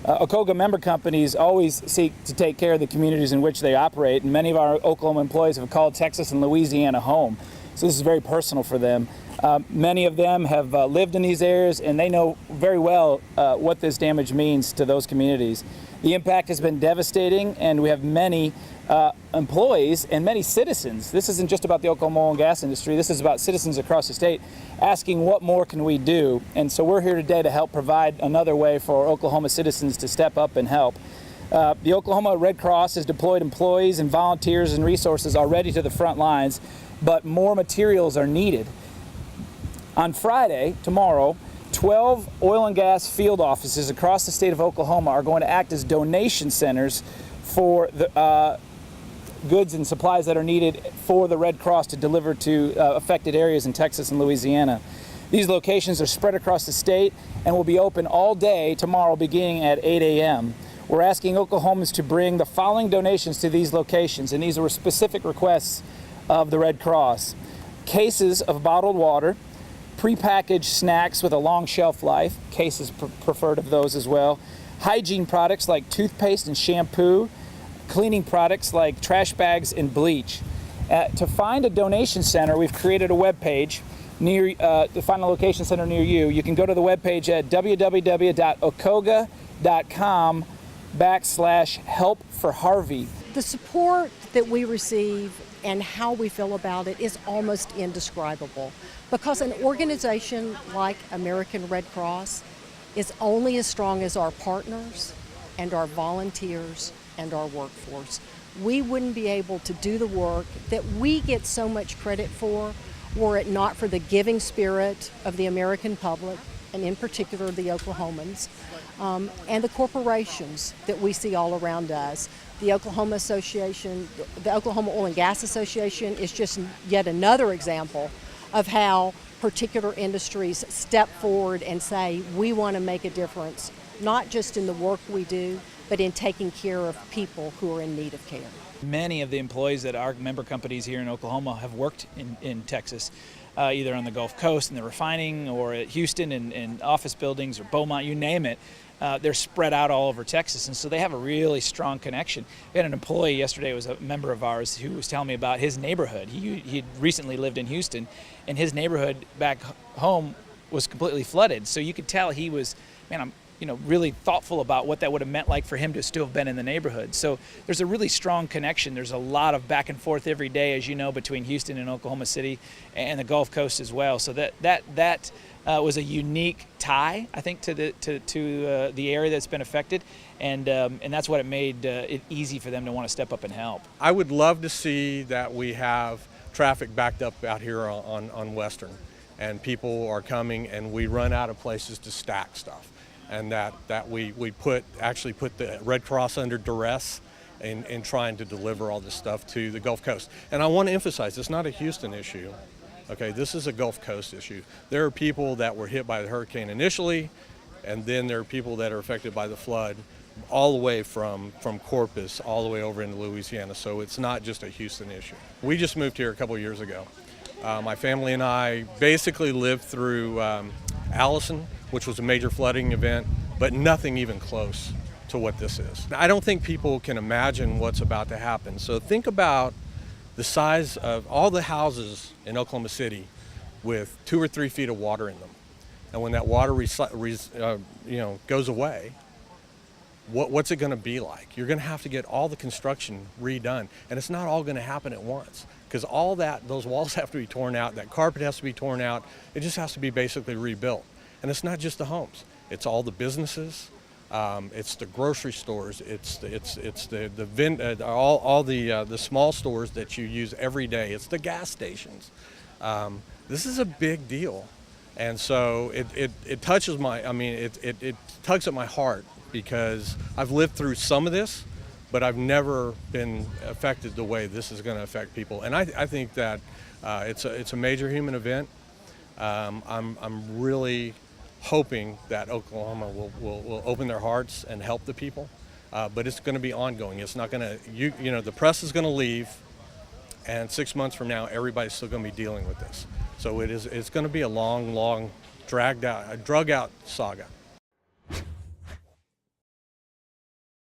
Okoga member companies always seek to take care of the communities in which they operate, and many of our Oklahoma employees have called Texas and Louisiana home. So this is very personal for them. Many of them have lived in these areas, and they know very well what this damage means to those communities. The impact has been devastating, and we have many employees and many citizens. This isn't just about the Oklahoma oil and gas industry. This is about citizens across the state asking what more can we do. And so we're here today to help provide another way for Oklahoma citizens to step up and help. The Oklahoma Red Cross has deployed employees and volunteers and resources already to the front lines, but more materials are needed. On Friday, tomorrow, 12 oil and gas field offices across the state of Oklahoma are going to act as donation centers for the goods and supplies that are needed for the Red Cross to deliver to affected areas in Texas and Louisiana. These locations are spread across the state and will be open all day tomorrow beginning at 8 a.m. We're asking Oklahomans to bring the following donations to these locations, and these were specific requests of the Red Cross: cases of bottled water, prepackaged snacks with a long shelf life, cases preferred of those as well, hygiene products like toothpaste and shampoo, cleaning products like trash bags and bleach. To find a donation center, we've created a web page to find a location center near you. You can go to the web page at www.okoga.com/help-for-Harvey. The support that we receive and how we feel about it is almost indescribable, because an organization like American Red Cross is only as strong as our partners and our volunteers and our workforce. We wouldn't be able to do the work that we get so much credit for were it not for the giving spirit of the American public, and in particular the Oklahomans, and the corporations that we see all around us. The Oklahoma Oil and Gas Association is just yet another example of how particular industries step forward and say, we want to make a difference, not just in the work we do, but in taking care of people who are in need of care. Many of the employees that are member companies here in Oklahoma have worked in Texas, either on the Gulf Coast in the refining, or at Houston in office buildings, or Beaumont, you name it. They're spread out all over Texas, and so they have a really strong connection. We had an employee yesterday, was a member of ours, who was telling me about his neighborhood. He'd recently lived in Houston, and his neighborhood back home was completely flooded. So you could tell he was, I'm really thoughtful about what that would have meant like for him to still have been in the neighborhood. So there's a really strong connection. There's a lot of back and forth every day, as you know, between Houston and Oklahoma City and the Gulf Coast as well. So that was a unique tie, I think, to the area that's been affected, and that's what it made it easy for them to want to step up and help. I would love to see that we have traffic backed up out here on Western, and people are coming, and we run out of places to stack stuff, and that we actually put the Red Cross under duress in trying to deliver all this stuff to the Gulf Coast. And I want to emphasize, it's not a Houston issue. Okay, this is a Gulf Coast issue. There are people that were hit by the hurricane initially, and then there are people that are affected by the flood all the way from Corpus all the way over into Louisiana. So it's not just a Houston issue. We just moved here a couple of years ago. My family and I basically lived through Allison, which was a major flooding event, but nothing even close to what this is. I don't think people can imagine what's about to happen. So think about the size of all the houses in Oklahoma City with 2 or 3 feet of water in them. And when that water goes away, what's it going to be like? You're going to have to get all the construction redone. And it's not all going to happen at once, because those walls have to be torn out, that carpet has to be torn out. It just has to be basically rebuilt. And it's not just the homes, it's all the businesses. It's the grocery stores. It's the small stores that you use every day. It's the gas stations. This is a big deal, and so it tugs at my heart, because I've lived through some of this, but I've never been affected the way this is going to affect people. And I think that it's a major human event. I'm really hoping that Oklahoma will open their hearts and help the people, but it's going to be ongoing. It's not going to, the press is going to leave, and 6 months from now, everybody's still going to be dealing with this. So it's going to be a long, drug out saga.